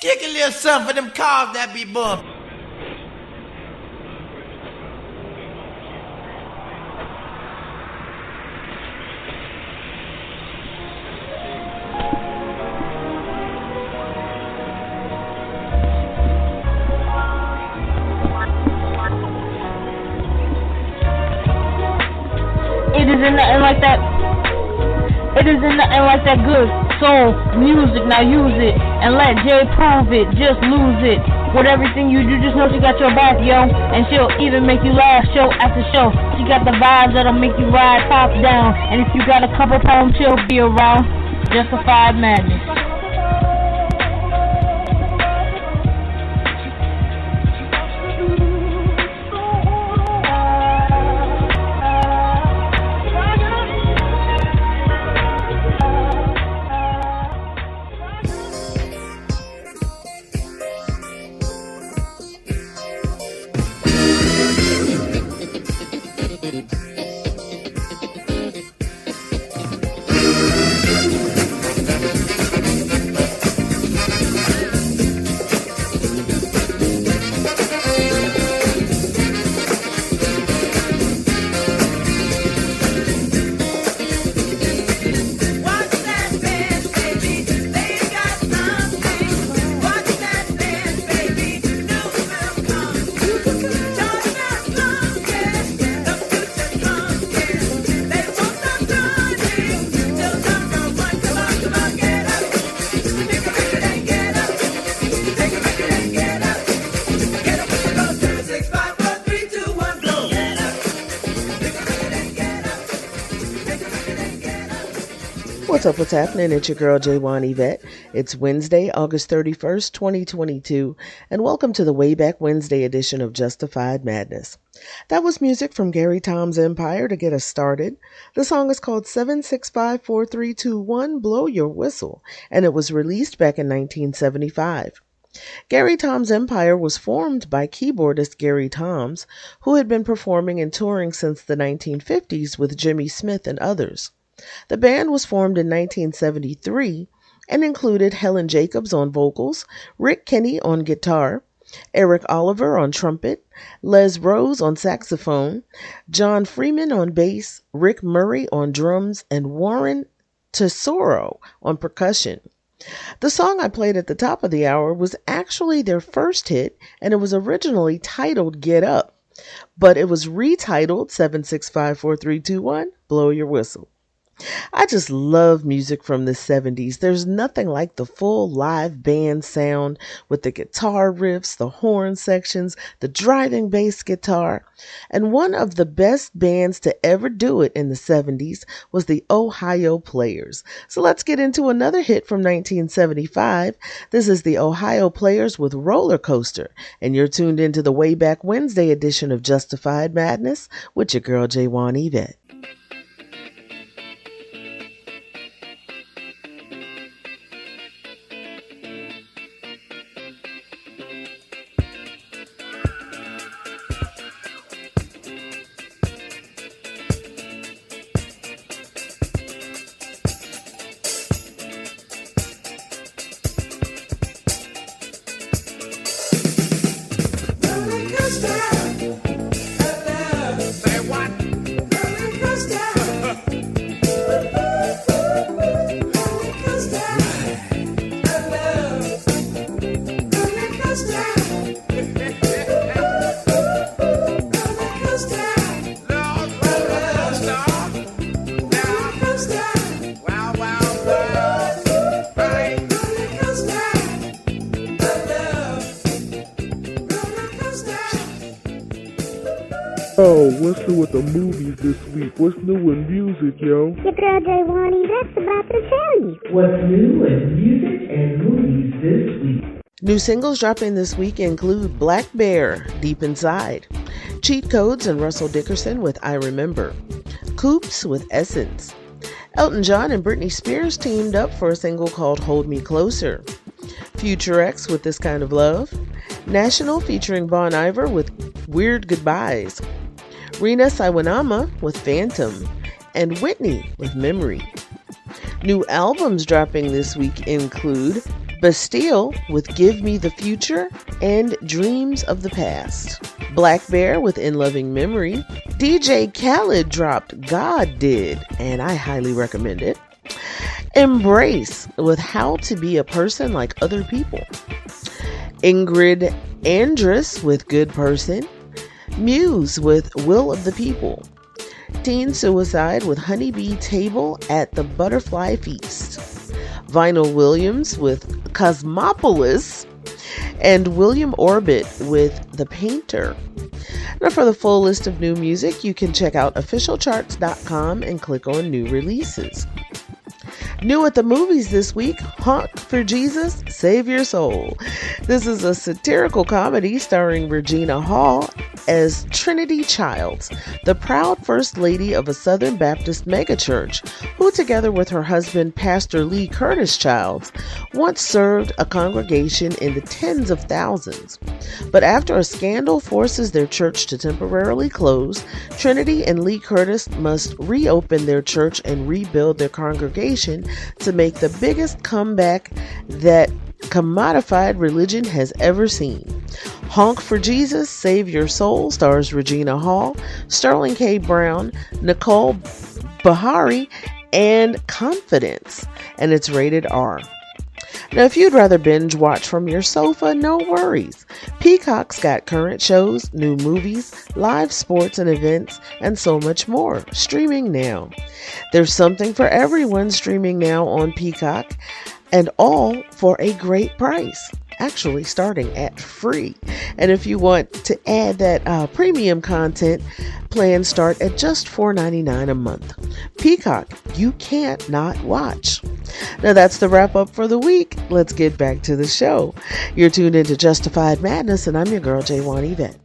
Kick a little something for them cars that be bumped. It isn't nothing like that. It isn't nothing like that good soul music. Now use it and let Jay prove it. Just lose it. With everything you do, just know she got your back, yo. And she'll even make you laugh show after show. She got the vibes that'll make you ride top down. And if you got a couple pounds, she'll be around. Justified madness. What's happening? It's your girl, J1 Yvette. It's Wednesday, August 31st, 2022, and welcome to the Way Back Wednesday edition of Justified Madness. That was music from Gary Tom's Empire to get us started. The song is called 7654321 Blow Your Whistle, and it was released back in 1975. Gary Tom's Empire was formed by keyboardist Gary Toms, who had been performing and touring since the 1950s with Jimmy Smith and others. The band was formed in 1973 and included Helen Jacobs on vocals, Rick Kenny on guitar, Eric Oliver on trumpet, Les Rose on saxophone, John Freeman on bass, Rick Murray on drums, and Warren Tesoro on percussion. The song I played at the top of the hour was actually their first hit, and it was originally titled Get Up, but it was retitled 7654321 Blow Your Whistle. I just love music from the 70s. There's nothing like the full live band sound with the guitar riffs, the horn sections, the driving bass guitar. And one of the best bands to ever do it in the 70s was the Ohio Players. So let's get into another hit from 1975. This is the Ohio Players with Rollercoaster, and you're tuned into the Way Back Wednesday edition of Justified Madness with your girl, J1 Yvette. Oh, what's new with the movies this week? What's new in music, yo? Your girl J1 Yvette's about to tell you. What's new in music and movies this week? New singles dropping this week include Black Bear, Deep Inside, Cheat Codes and Russell Dickerson with I Remember, Coops with Essence, Elton John and Britney Spears teamed up for a single called Hold Me Closer, Future X with This Kind of Love, National featuring Bon Iver with Weird Goodbyes, Rina Saiwanama with Phantom, and Whitney with Memory. New albums dropping this week include Bastille with Give Me the Future and Dreams of the Past. Black Bear with In Loving Memory. DJ Khaled dropped God Did, and I highly recommend it. Embrace with How to Be a Person Like Other People. Ingrid Andress with Good Person. Muse with Will of the People. Teen Suicide with Honeybee Table at the Butterfly Feast. Vinyl Williams with Cosmopolis. And William Orbit with The Painter. Now for the full list of new music, you can check out officialcharts.com and click on new releases. New at the movies this week, Honk for Jesus, Save Your Soul. This is a satirical comedy starring Regina Hall as Trinity Childs, the proud First Lady of a Southern Baptist megachurch, who together with her husband, Pastor Lee Curtis Childs, once served a congregation in the tens of thousands. But after a scandal forces their church to temporarily close, Trinity and Lee Curtis must reopen their church and rebuild their congregation to make the biggest comeback that commodified religion has ever seen. Honk for Jesus, Save Your Soul stars Regina Hall, Sterling K. Brown, Nicole Bahari, and Confidence, and it's rated R. Now, if you'd rather binge watch from your sofa, no worries. Peacock's got current shows, new movies, live sports and events, and so much more, streaming now. There's something for everyone streaming now on Peacock, and all for a great price. Actually starting at free. And if you want to add that premium content, plans start at just $4.99 a month. Peacock, you can't not watch. Now that's the wrap up for the week. Let's get back to the show. You're tuned into Justified Madness, and I'm your girl, J1 Yvette.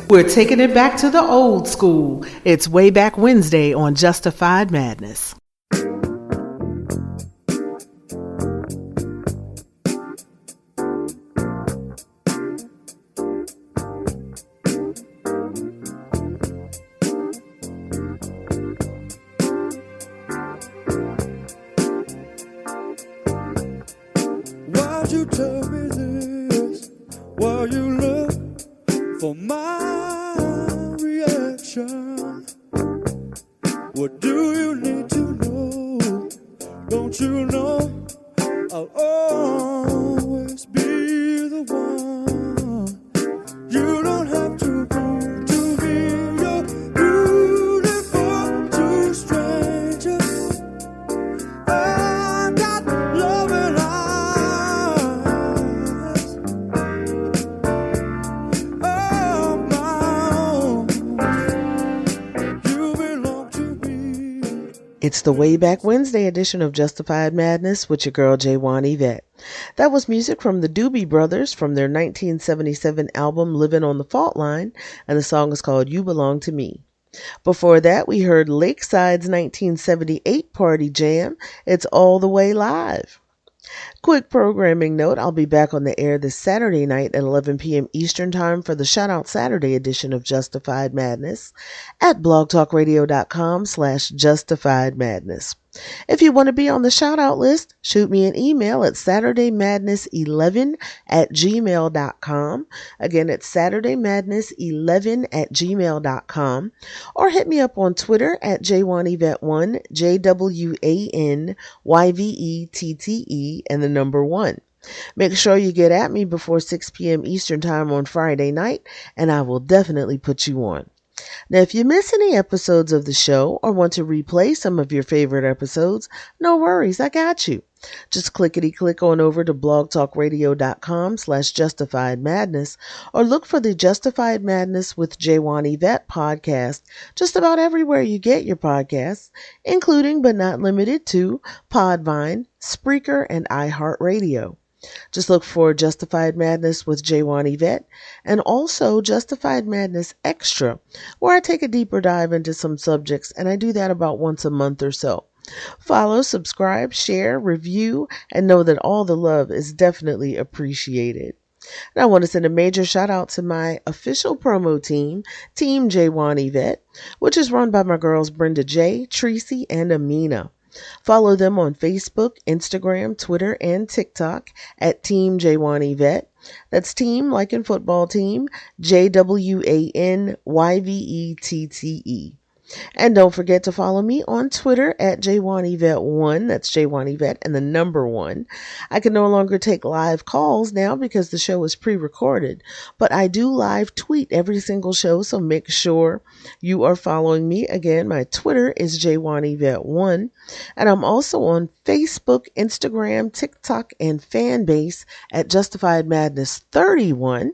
We're taking it back to the old school. It's Way Back Wednesday on Justified Madness. Why'd you tell me this? Why you look for my reaction? What do you need to know? Don't you know I'll always be the one? You don't have to prove to me you're beautiful to strangers. I got loving eyes of my own. You belong to me. It's the Way Back Wednesday edition of Justified Madness with your girl, J1 Yvette. That was music from the Doobie Brothers from their 1977 album Living on the Fault Line, and the song is called You Belong to Me. Before that, we heard Lakeside's 1978 party jam, It's All the Way Live. Quick programming note, I'll be back on the air this Saturday night at 11 p.m. Eastern Time for the Shoutout Saturday edition of Justified Madness at blogtalkradio.com/justifiedmadness. If you want to be on the shoutout list, shoot me an email at SaturdayMadness11@gmail.com. Again, it's SaturdayMadness11@gmail.com. Or hit me up on Twitter at J1Yvette1, JWANYVETTE, and the number 1. Make sure you get at me before 6 p.m. Eastern Time on Friday night, and I will definitely put you on. Now, if you miss any episodes of the show or want to replay some of your favorite episodes, no worries, I got you. Just clickety-click on over to blogtalkradio.com/justifiedmadness or look for the Justified Madness with J1 Yvette podcast just about everywhere you get your podcasts, including but not limited to Podvine, Spreaker, and iHeartRadio. Just look for Justified Madness with J1 Yvette and also Justified Madness Extra, where I take a deeper dive into some subjects, and I do that about once a month or so. Follow, subscribe, share, review, and know that all the love is definitely appreciated. And I want to send a major shout out to my official promo team, Team J1 Yvette, which is run by my girls Brenda J, Tracy, and Amina. Follow them on Facebook, Instagram, Twitter, and TikTok at Team J1 Yvette. That's team like in football team, JWANYVETTE. And don't forget to follow me on Twitter at J1Yvette1. That's J1 Yvette and the number 1. I can no longer take live calls now because the show is pre-recorded, but I do live tweet every single show, so make sure you are following me. Again, my Twitter is J1Yvette1, and I'm also on Facebook, Instagram, TikTok, and Fanbase at Justified Madness 31.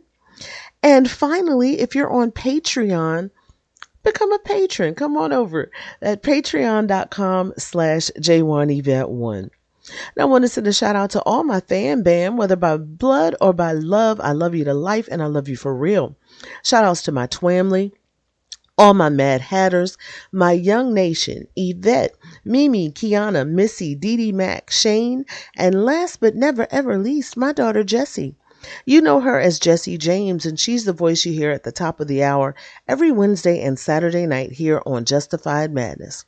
And finally, if you're on Patreon, become a patron. Come on over at patreon.com/J1Yvette1. And I want to send a shout out to all my fan bam, whether by blood or by love. I love you to life and I love you for real. Shout outs to my Twamley, all my Mad Hatters, my Young Nation, Yvette, Mimi, Kiana, Missy, Dee Dee Mac, Shane, and last but never ever least, my daughter Jessie. You know her as Jessie James, and she's the voice you hear at the top of the hour every Wednesday and Saturday night here on Justified Madness.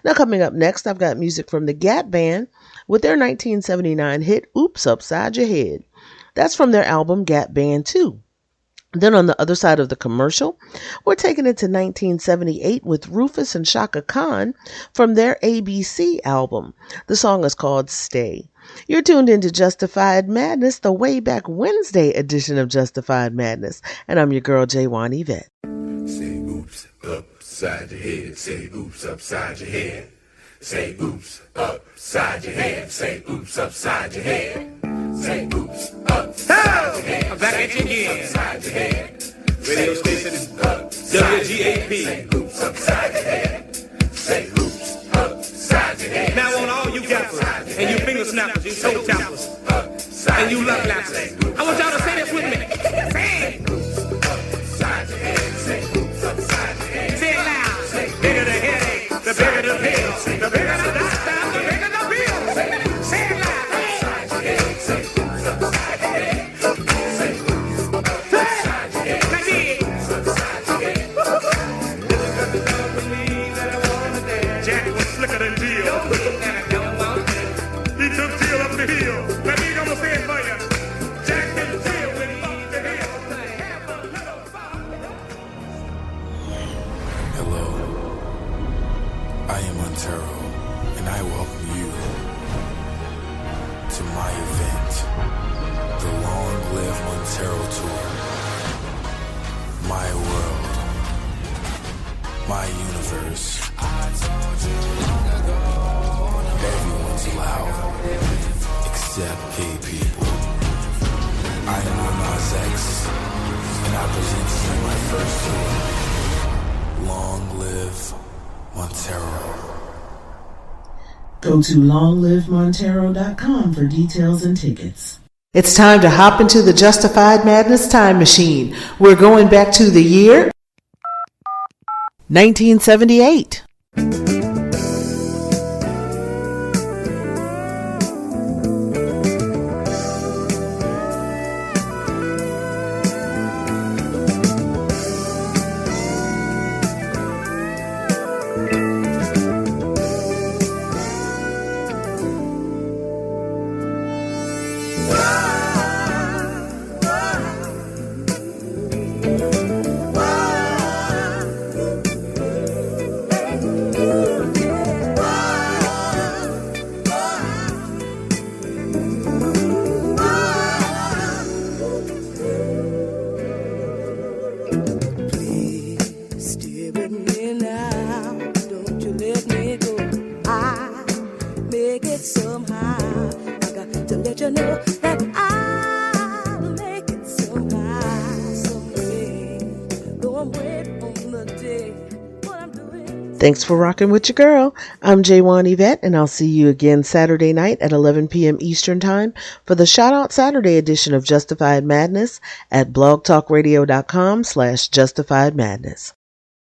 Now, coming up next, I've got music from the Gap Band with their 1979 hit, Oops, Upside Your Head. That's from their album Gap Band 2. Then on the other side of the commercial, we're taking it to 1978 with Rufus and Chaka Khan from their ABC album. The song is called Stay. You're tuned into Justified Madness, the way back Wednesday edition of Justified Madness. And I'm your girl, J1 Yvette. Say oops upside your head. Say oops upside your head. Say oops upside your head. Say oops upside your head. Say oops upside your head. I'm back at you again. Upside your head. Radio station WGAP. Say oops upside your head. Say oops upside your head. Now on all you gappers and you finger snappers, you toe tappers, and you love lappers, I want y'all to say this with me. Say oops upside your head. Say oops upside your head. Say it loud. The bigger the headache, the bigger the pill, the bigger the doctor, the bigger the bill. Say it loud. Upside your head. Say oops upside your head. Say oops upside your head. Like this. Upside your head. Jack was slicker than Jill. He took Jill up the hill. Let me gonna say it for you. Jack and Jill went up the hill. Have a little fun. Hello, I am Montero, and I welcome you to my event, the Long Live Montero Tour. My world, my universe. Everyone's allowed, except gay people. I am Lil Nas X, and I present to you my first tour. Long live Montero. Go to longlivemontero.com for details and tickets. It's time to hop into the Justified Madness time machine. We're going back to the year 1978. somehow. I got to let you know that I'll make it somehow, someday. Though I'm waiting on the day, what I'm doing. Thanks for rocking with your girl. I'm J1 Yvette, and I'll see you again Saturday night at 11 p.m. Eastern Time for the Shout Out Saturday edition of Justified Madness at blogtalkradio.com/justifiedmadness.